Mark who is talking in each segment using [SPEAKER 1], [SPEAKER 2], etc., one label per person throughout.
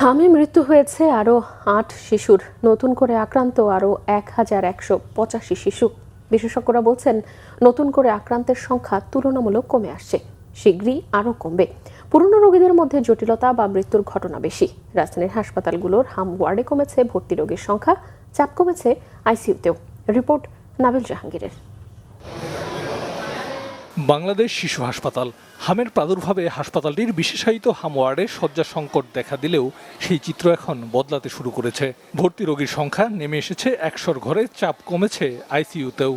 [SPEAKER 1] হামে মৃত্যু হয়েছে আরও ৮ শিশুর, নতুন করে আক্রান্ত আরও ১,১৮৫ শিশু। বিশেষজ্ঞরা বলছেন, নতুন করে আক্রান্তের সংখ্যা তুলনামূলক কমে আসছে, শীঘ্রই আরও কমবে। পুরনো রোগীদের মধ্যে জটিলতা বা মৃত্যুর ঘটনা বেশি। রাজধানীর হাসপাতালগুলোর হাম ওয়ার্ডে কমেছে ভর্তি রোগীর সংখ্যা, চাপ কমেছে আইসিইউতেও। রিপোর্ট নাবিল জাহাঙ্গীরের।
[SPEAKER 2] বাংলাদেশ শিশু হাসপাতাল হামের প্রাদুর্ভাবে হাসপাতালটির বিশেষায়িত হাম ওয়ার্ডে শয্যা সংকট দেখা দিলেও সেই চিত্র এখন বদলাতে শুরু করেছে। ভর্তি রোগীর সংখ্যা নেমে এসেছে ১০০ ঘরে, চাপ কমেছে আইসিইউতেও।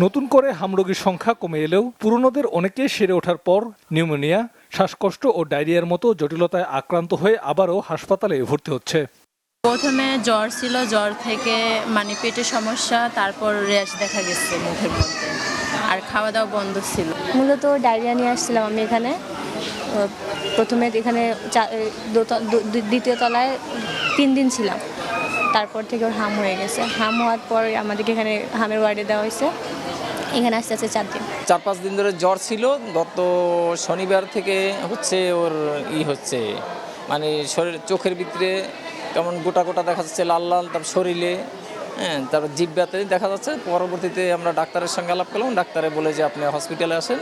[SPEAKER 2] নতুন করে হাম রোগীর সংখ্যা কমে এলেও পুরনোদের অনেকে সেরে ওঠার পর নিউমোনিয়া, শ্বাসকষ্ট ও ডায়রিয়ার মতো জটিলতায় আক্রান্ত হয়ে আবারও হাসপাতালে ভর্তি হচ্ছে।
[SPEAKER 3] প্রথমে জ্বর ছিল, জ্বর থেকে পেটের সমস্যা, তারপর র্যাশ দেখা গেছে মুখের মধ্যে, আর খাওয়া দাওয়া বন্ধ ছিল।
[SPEAKER 4] মূলত ডায়রিয়া নিয়ে আসছিলাম আমি এখানে। প্রথমে এখানে দ্বিতীয় তলায় 3 দিন ছিলাম, তারপর থেকে ওর হাম হয়ে গেছে। হাম হওয়ার পর আমাদেরকে এখানে হামের ওয়ার্ডে দেওয়া হয়েছে। এখানে আসতে 4 দিন।
[SPEAKER 5] 4-5 দিন ধরে জ্বর ছিল। গত শনিবার থেকে হচ্ছে ওর হচ্ছে, মানে চোখের ভিতরে কেমন গোটা গোটা দেখা যাচ্ছে, লাল লাল, তারপর শরীরে, তারপর জিহ্বাতে দেখা যাচ্ছে। পরবর্তীতে আমরা ডাক্তারের সঙ্গে আলাপ করলাম, ডাক্তারে বলে যে আপনি হসপিটালে আসেন।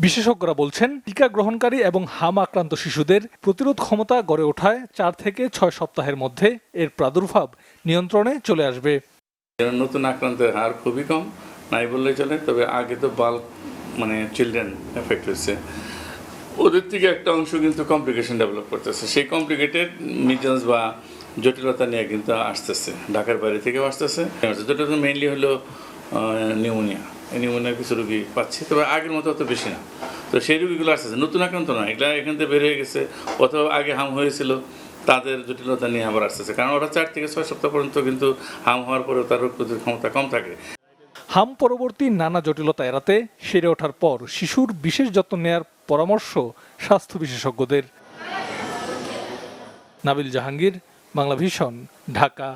[SPEAKER 2] বিশেষজ্ঞরা বলছেন, টিকা গ্রহণকারী এবং হাম আক্রান্ত শিশুদের প্রতিরোধ ক্ষমতা গড়ে ওঠায় 4 থেকে 6 সপ্তাহের মধ্যে এর প্রাদুর্ভাব নিয়ন্ত্রণে চলে আসবে।
[SPEAKER 6] নতুন আক্রান্তের হার খুবই কম, নাই বললেই চলে। তবে আগে তো বাল্ক চিলড্রেন এফেক্ট হচ্ছে, ওদের থেকে একটা অংশ কিন্তু কমপ্লিকেশন ডেভেলপ করতেছে। সেই কমপ্লিকেটেড মিজাজ বা জটিলতা নিয়ে কিন্তু আসতেছে, ঢাকার বাইরে থেকেও আসতেছে। যেটা তো মেইনলি হলো নিউমোনিয়া। এই নিউমোনিয়ার কিছু রোগী পাচ্ছি, তবে আগের মতো অত বেশি না। তো সেই রোগীগুলো আসতেছে, নতুন আক্রান্ত না, এগুলা এখান থেকে বের হয়ে গেছে, অথবা আগে হাম হয়েছিল, তাদের জটিলতা নিয়ে আবার আসতেছে। কারণ ওরা 4 থেকে 6 সপ্তাহ পর্যন্ত কিন্তু হাম হওয়ার পরেও তার রোগ প্রতিরোধ ক্ষমতা কম থাকে।
[SPEAKER 2] হাম পরবর্তী নানা জটিলতা এড়াতে সেরে ওঠার পর শিশুর বিশেষ যত্ন নেয়ার পরামর্শ স্বাস্থ্য বিশেষজ্ঞদের। নাবিল জাহাঙ্গীর, বাংলা ভিশন, ঢাকা।